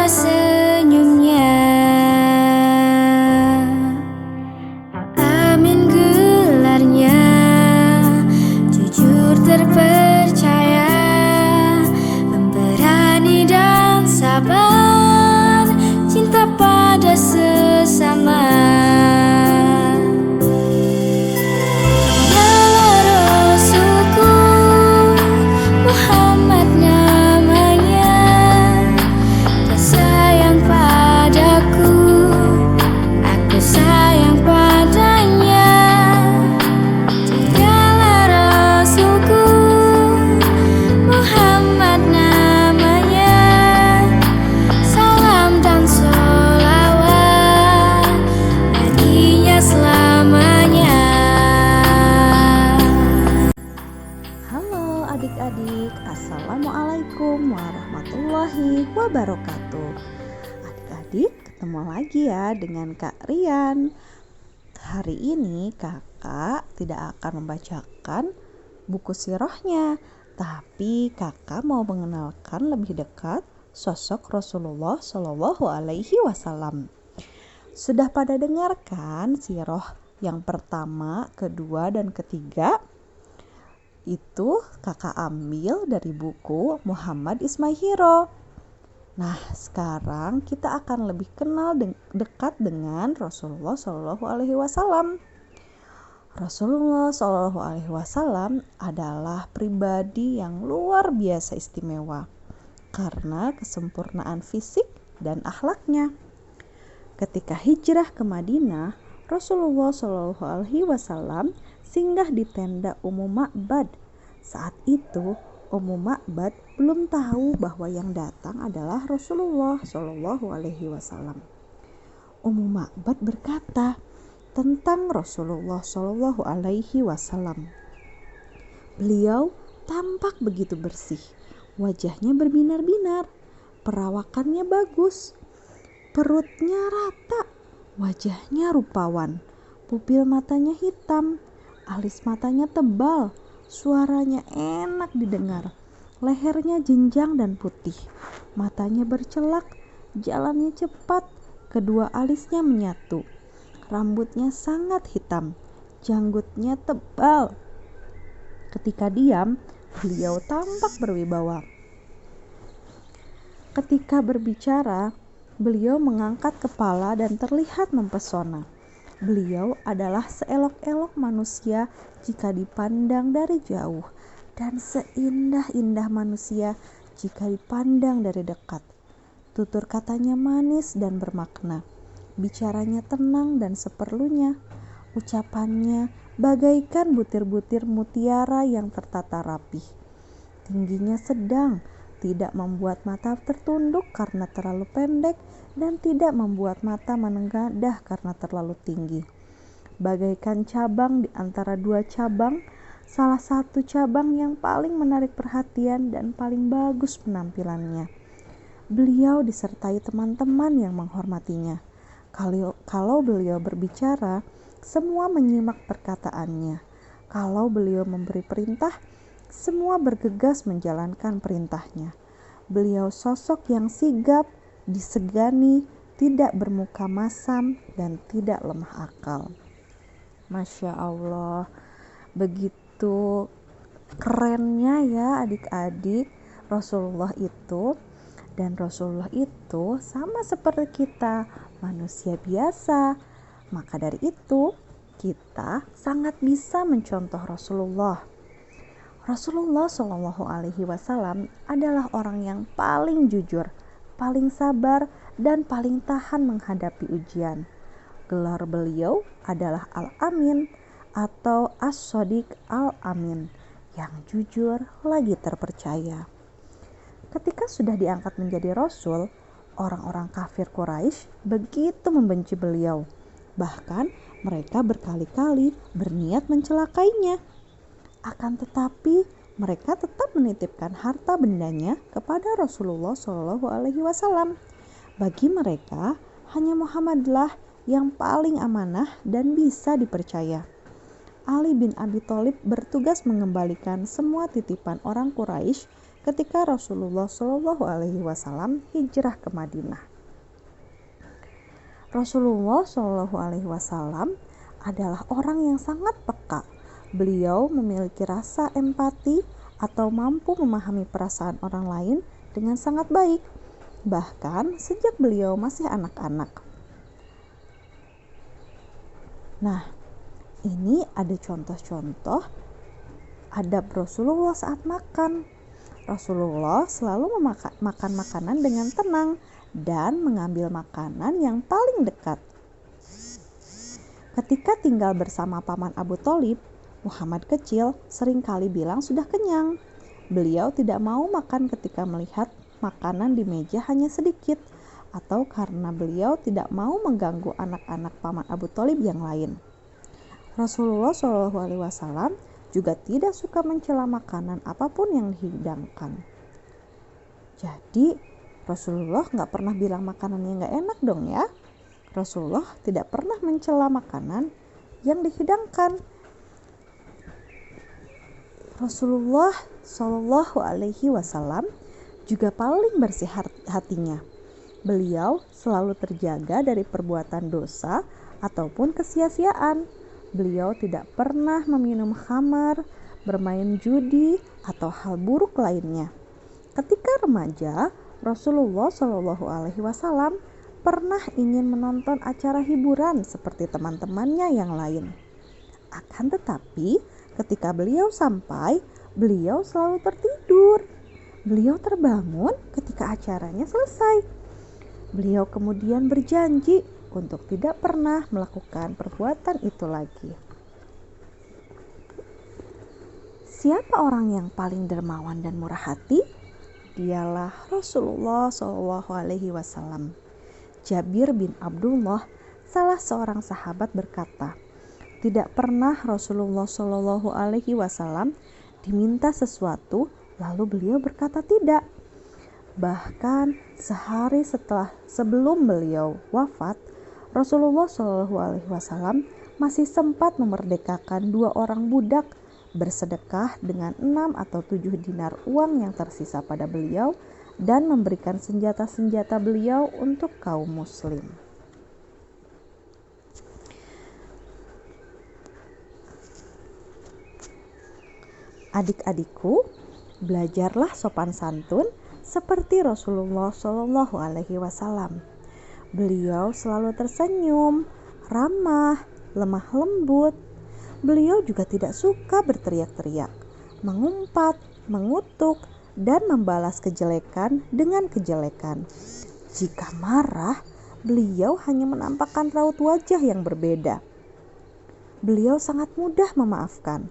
pada senyumnya. Amin gelarnya, jujur terpercaya, pemberani dan sabar, cinta pada sesama. Adik-adik, Assalamualaikum warahmatullahi wabarakatuh. Adik-adik, ketemu lagi ya dengan Kak Rian. Hari ini kakak tidak akan membacakan buku sirahnya, tapi kakak mau mengenalkan lebih dekat sosok Rasulullah Shallallahu Alaihi Wasallam. Sudah pada dengarkan sirah yang pertama, kedua, dan ketiga? Itu kakak ambil dari buku Muhammad Ismail. Nah, sekarang kita akan lebih kenal dekat dengan Rasulullah Shallallahu Alaihi Wasallam. Rasulullah Shallallahu Alaihi Wasallam adalah pribadi yang luar biasa istimewa karena kesempurnaan fisik dan akhlaknya. Ketika hijrah ke Madinah, Rasulullah Shallallahu Alaihi Wasallam singgah di tenda Ummu Ma'bad. Saat itu Ummu Ma'bad belum tahu bahwa yang datang adalah Rasulullah Shallallahu Alaihi Wasallam. Ummu Ma'bad berkata tentang Rasulullah Shallallahu Alaihi Wasallam, beliau tampak begitu bersih, wajahnya berbinar-binar, perawakannya bagus, perutnya rata, wajahnya rupawan, pupil matanya hitam, alis matanya tebal, suaranya enak didengar, lehernya jenjang dan putih, matanya bercelak, jalannya cepat, kedua alisnya menyatu, rambutnya sangat hitam, janggutnya tebal. Ketika diam, beliau tampak berwibawa. Ketika berbicara, beliau mengangkat kepala dan terlihat mempesona. Beliau adalah seelok-elok manusia jika dipandang dari jauh dan seindah-indah manusia jika dipandang dari dekat. Tutur katanya manis dan bermakna, bicaranya tenang dan seperlunya, ucapannya bagaikan butir-butir mutiara yang tertata rapih. Tingginya sedang, tidak membuat mata tertunduk karena terlalu pendek dan tidak membuat mata menengadah karena terlalu tinggi. Bagaikan cabang di antara dua cabang, salah satu cabang yang paling menarik perhatian dan paling bagus penampilannya. Beliau disertai teman-teman yang menghormatinya. Kalau beliau berbicara, semua menyimak perkataannya. Kalau beliau memberi perintah, semua bergegas menjalankan perintahnya. Beliau sosok yang sigap, disegani, tidak bermuka masam, dan tidak lemah akal. Masya Allah, begitu kerennya ya adik-adik Rasulullah itu. Dan Rasulullah itu sama seperti kita, manusia biasa. Maka dari itu kita sangat bisa mencontoh Rasulullah. Rasulullah Shallallahu Alaihi Wasallam adalah orang yang paling jujur, paling sabar, dan paling tahan menghadapi ujian. Gelar beliau adalah Al-Amin atau As-Shadiq Al-Amin, yang jujur lagi terpercaya. Ketika sudah diangkat menjadi Rasul, orang-orang kafir Quraisy begitu membenci beliau. Bahkan mereka berkali-kali berniat mencelakainya. Akan tetapi mereka tetap menitipkan harta bendanya kepada Rasulullah Shallallahu Alaihi Wasallam. Bagi mereka hanya Muhammadlah yang paling amanah dan bisa dipercaya. Ali bin Abi Thalib bertugas mengembalikan semua titipan orang Quraisy ketika Rasulullah Shallallahu Alaihi Wasallam hijrah ke Madinah. Rasulullah Shallallahu Alaihi Wasallam adalah orang yang sangat peka. Beliau memiliki rasa empati atau mampu memahami perasaan orang lain dengan sangat baik, bahkan sejak beliau masih anak-anak. Nah, ini ada contoh-contoh adab Rasulullah saat makan. Rasulullah selalu makan makanan dengan tenang dan mengambil makanan yang paling dekat. Ketika tinggal bersama paman Abu Thalib, Muhammad kecil seringkali bilang sudah kenyang. Beliau tidak mau makan ketika melihat makanan di meja hanya sedikit, atau karena beliau tidak mau mengganggu anak-anak paman Abu Thalib yang lain. Rasulullah SAW juga tidak suka mencela makanan apapun yang dihidangkan. Jadi Rasulullah nggak pernah bilang makanannya nggak enak dong ya. Rasulullah tidak pernah mencela makanan yang dihidangkan. Rasulullah Shallallahu Alaihi Wasallam juga paling bersih hatinya. Beliau selalu terjaga dari perbuatan dosa ataupun kesia-siaan. Beliau tidak pernah meminum khamar, bermain judi, atau hal buruk lainnya. Ketika remaja, Rasulullah Shallallahu Alaihi Wasallam pernah ingin menonton acara hiburan seperti teman-temannya yang lain. Akan tetapi, ketika beliau sampai, beliau selalu tertidur. Beliau terbangun ketika acaranya selesai. Beliau kemudian berjanji untuk tidak pernah melakukan perbuatan itu lagi. Siapa orang yang paling dermawan dan murah hati? Dialah Rasulullah SAW. Jabir bin Abdullah, salah seorang sahabat berkata, tidak pernah Rasulullah SAW diminta sesuatu lalu beliau berkata tidak. Bahkan sehari sebelum beliau wafat, Rasulullah SAW masih sempat memerdekakan 2 orang budak, bersedekah dengan 6 atau 7 dinar uang yang tersisa pada beliau, dan memberikan senjata-senjata beliau untuk kaum muslim. Adik-adikku, belajarlah sopan santun seperti Rasulullah Shallallahu Alaihi Wasallam. Beliau selalu tersenyum, ramah, lemah lembut. Beliau juga tidak suka berteriak-teriak, mengumpat, mengutuk, dan membalas kejelekan dengan kejelekan. Jika marah, beliau hanya menampakkan raut wajah yang berbeda. Beliau sangat mudah memaafkan.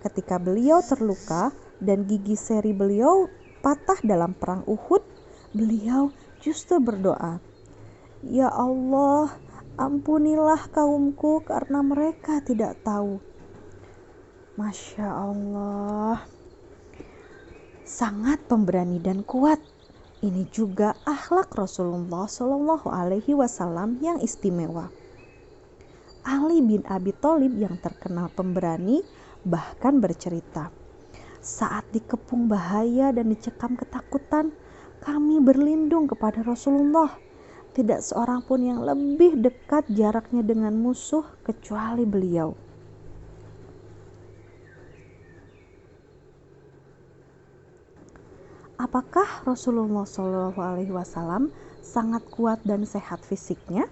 Ketika beliau terluka dan gigi seri beliau patah dalam perang Uhud, beliau justru berdoa, "Ya Allah, ampunilah kaumku karena mereka tidak tahu." Masya Allah, sangat pemberani dan kuat. Ini juga akhlak Rasulullah Shallallahu Alaihi Wasallam yang istimewa. Ali bin Abi Thalib yang terkenal pemberani bahkan bercerita, saat dikepung bahaya dan dicekam ketakutan, kami berlindung kepada Rasulullah. Tidak seorang pun yang lebih dekat jaraknya dengan musuh kecuali beliau. Apakah Rasulullah SAW sangat kuat dan sehat fisiknya?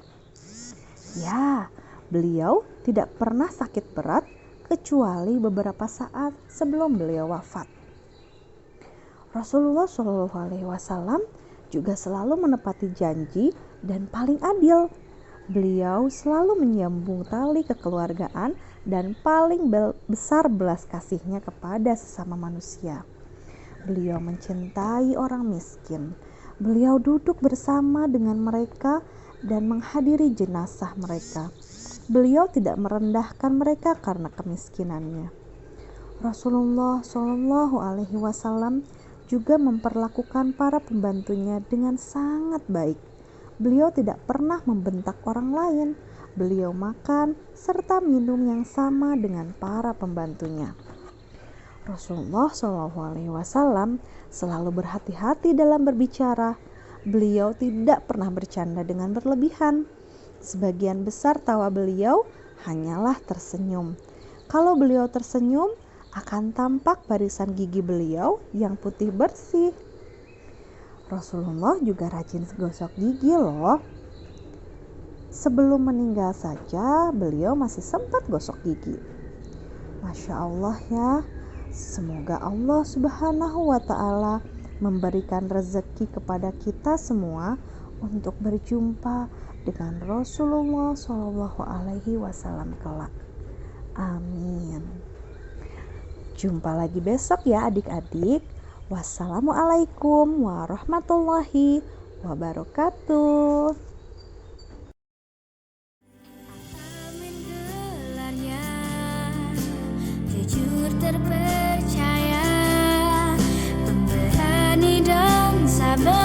Ya, beliau tidak pernah sakit berat kecuali beberapa saat sebelum beliau wafat. Rasulullah SAW juga selalu menepati janji dan paling adil. Beliau selalu menyambung tali kekeluargaan dan paling besar belas kasihnya kepada sesama manusia. Beliau mencintai orang miskin. Beliau duduk bersama dengan mereka dan menghadiri jenazah mereka. Beliau tidak merendahkan mereka karena kemiskinannya. Rasulullah SAW juga memperlakukan para pembantunya dengan sangat baik. Beliau tidak pernah membentak orang lain. Beliau makan serta minum yang sama dengan para pembantunya. Rasulullah SAW selalu berhati-hati dalam berbicara. Beliau tidak pernah bercanda dengan berlebihan. Sebagian besar tawa beliau hanyalah tersenyum. Kalau beliau tersenyum, akan tampak barisan gigi beliau yang putih bersih. Rasulullah juga rajin gosok gigi loh. Sebelum meninggal saja, beliau masih sempat gosok gigi. Masya Allah ya. Semoga Allah Subhanahu wa Ta'ala memberikan rezeki kepada kita semua untuk berjumpa dengan Rasulullah Shallallahu Alaihi Wasallam kelak. Amin. Jumpa lagi besok ya adik-adik. Wassalamualaikum warahmatullahi wabarakatuh. Amin gelarnya, jujur terpercaya, pemberani dan sabar.